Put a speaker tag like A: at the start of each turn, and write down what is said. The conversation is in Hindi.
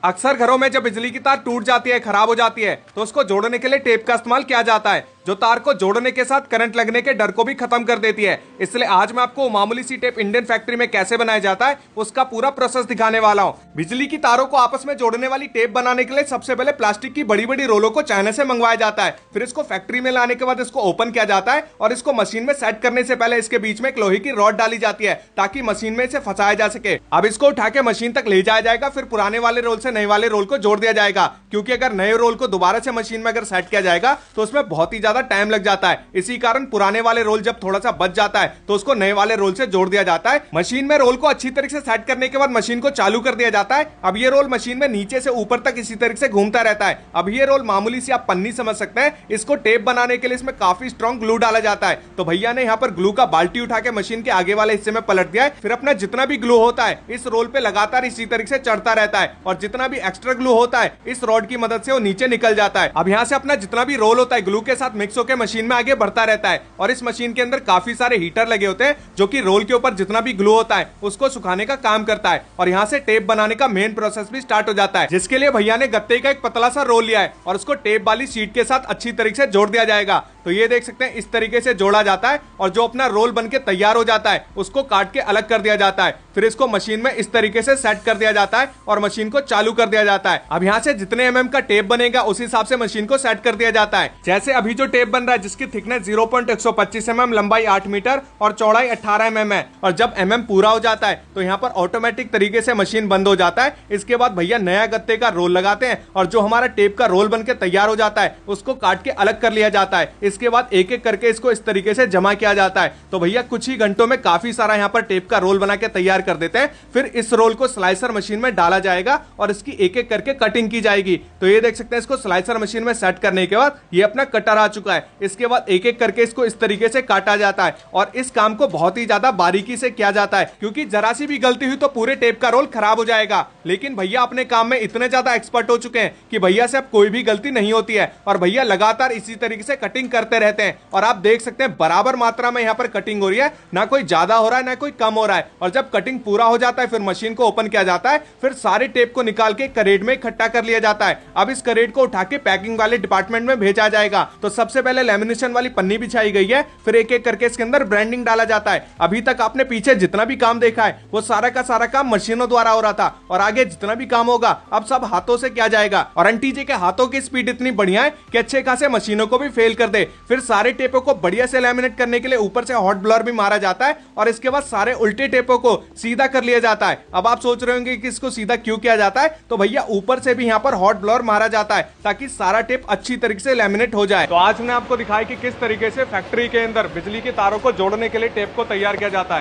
A: अक्सर घरों में जब बिजली की तार टूट जाती है, खराब हो जाती है, तो उसको जोड़ने के लिए टेप का इस्तेमाल किया जाता है, जो तार को जोड़ने के साथ करंट लगने के डर को भी खत्म कर देती है। इसलिए आज मैं आपको मामूली सी टेप इंडियन फैक्ट्री में कैसे बनाया जाता है उसका पूरा प्रोसेस दिखाने वाला हूं। बिजली की तारों को आपस में जोड़ने वाली टेप बनाने के लिए सबसे पहले प्लास्टिक की बड़ी बड़ी रोलों को चाइना से मंगवाया जाता है। फिर इसको फैक्ट्री में लाने के बाद इसको ओपन किया जाता है और इसको मशीन में सेट करने से पहले इसके बीच में एक लोहे की रॉड डाली जाती है ताकि मशीन में इसे फंसाया जा सके। अब इसको उठा के मशीन तक ले जाया जाएगा। फिर पुराने वाले रोल से नए वाले रोल को जोड़ दिया जाएगा, क्योंकि अगर नए रोल को दोबारा से मशीन में अगर सेट किया जाएगा तो उसमें बहुत ही ज्यादा टाइम लग जाता है। इसी कारण पुराने वाले रोल जब थोड़ा सा बच जाता है तो उसको नए वाले रोल से जोड़ दिया जाता है। मशीन में रोल को अच्छी तरीके से सेट करने के बाद मशीन को चालू कर दिया जाता है। अब ये रोल मशीन में नीचे से ऊपर तक इसी तरीके से घूमता रहता है। अब ये रोल मामूली सी आप पन्नी समझ सकते हैं। इसको टेप बनाने के लिए इसमें काफी स्ट्रॉन्ग ग्लू डाला जाता है। तो भैया ने यहाँ पर ग्लू का बाल्टी उठा के मशीन के आगे वाले हिस्से में पलट दिया है। फिर अपना जितना भी ग्लू होता है इस रोल पे लगातार इसी तरीके से चढ़ता रहता है और जितना भी एक्स्ट्रा ग्लू होता है इस रॉड की मदद से वो नीचे निकल जाता है। अब यहाँ से अपना जितना भी रोल होता है ग्लू के साथ मिक्स होकर मशीन में आगे बढ़ता रहता है और इस मशीन के अंदर काफी सारे हीटर लगे होते हैं जो कि रोल के ऊपर जितना भी ग्लू होता है उसको सुखाने का काम करता है। और यहाँ से टेप बनाने का मेन प्रोसेस भी स्टार्ट हो जाता है, जिसके लिए भैया ने गत्ते का एक पतला सा रोल लिया है और उसको टेप वाली शीट के साथ अच्छी तरीके से जोड़ दिया जाएगा। तो ये देख सकते हैं इस तरीके से जोड़ा जाता है और जो अपना रोल बनके तैयार हो जाता है उसको काट के अलग कर दिया जाता है। फिर इसको मशीन में इस तरीके से सेट कर दिया जाता है और मशीन को चालू कर दिया जाता है। अब यहाँ से जितने एमएम का टेप बनेगा उस हिसाब से मशीन को सेट कर दिया जाता है। जैसे अभी जो टेप बन रहा है जिसकी थिकनेस 0.125 mm, लंबाई 8 मीटर और चौड़ाई 18 mm है। और जब एमएम पूरा हो जाता है तो यहाँ पर ऑटोमेटिक तरीके से मशीन बंद हो जाता है। इसके बाद भैया नया गत्ते का रोल लगाते हैं और जो हमारा टेप का रोल बनके तैयार हो जाता है उसको काट के अलग कर लिया जाता है। इसके बाद एक एक करके इसको इस तरीके से जमा किया जाता है। तो भैया कुछ ही घंटों में काफी सारा यहाँ पर टेप का रोल बना के तैयार कर देते हैं। फिर इस रोल को स्लाइसर मशीन में डाला जाएगा और इसकी एक एक करके कटिंग की जाएगी। तो ये देख सकते हैं इसको स्लाइसर मशीन में सेट करने के बाद ये अपना कटर आ चुका है। इसके बाद एक एक करके इसको इस तरीके से काटा जाता है और इस काम को बहुत ही ज्यादा बारीकी से किया जाता है, क्योंकि जरा सी भी गलती हुई तो पूरे टेप का रोल खराब हो जाएगा। लेकिन भैया अपने काम में इतने ज्यादा एक्सपर्ट हो चुके हैं कि भैया से अब कोई भी गलती नहीं होती है और भैया लगातार इसी तरीके से कटिंग करते रहते हैं। और आप देख सकते हैं बराबर मात्रा में यहाँ पर कटिंग हो रही है, ना कोई ज्यादा हो रहा है ना कोई कम हो रहा है। और जब कटिंग पूरा हो जाता है फिर मशीन को ओपन किया जाता है। फिर सारे टेप को निकाल के करेट में इकट्ठा कर लिया जाता है। अब इस करेट को उठा के पैकिंग वाले डिपार्टमेंट में भेजा जाएगा। तो सबसे पहले लेमिनेशन वाली पन्नी बिछाई गई है, फिर एक एक करके इसके अंदर ब्रांडिंग डाला जाता है। अभी तक आपने पीछे जितना भी काम देखा है वो सारा का सारा काम मशीनों द्वारा हो रहा था और आगे जितना भी काम होगा अब सब हाथों से किया जाएगा। और आंटी जी के हाथों की स्पीड इतनी बढ़िया है कि अच्छे खासे मशीनों को भी फेल कर दे। फिर सारे टेपों को बढ़िया से लैमिनेट करने के लिए ऊपर से हॉट ब्लोअर भी मारा जाता है और इसके बाद सारे उल्टे टेपों को सीधा कर लिया जाता है। अब आप सोच रहे होंगे कि इसको सीधा क्यों किया जाता है, तो भैया ऊपर से भी यहाँ पर हॉट ब्लोअर मारा जाता है ताकि सारा टेप अच्छी तरीके से लैमिनेट हो जाए। तो आज मैंने आपको दिखाया कि किस तरीके से फैक्ट्री के अंदर बिजली की तारों को जोड़ने के लिए टेप को तैयार किया जाता है।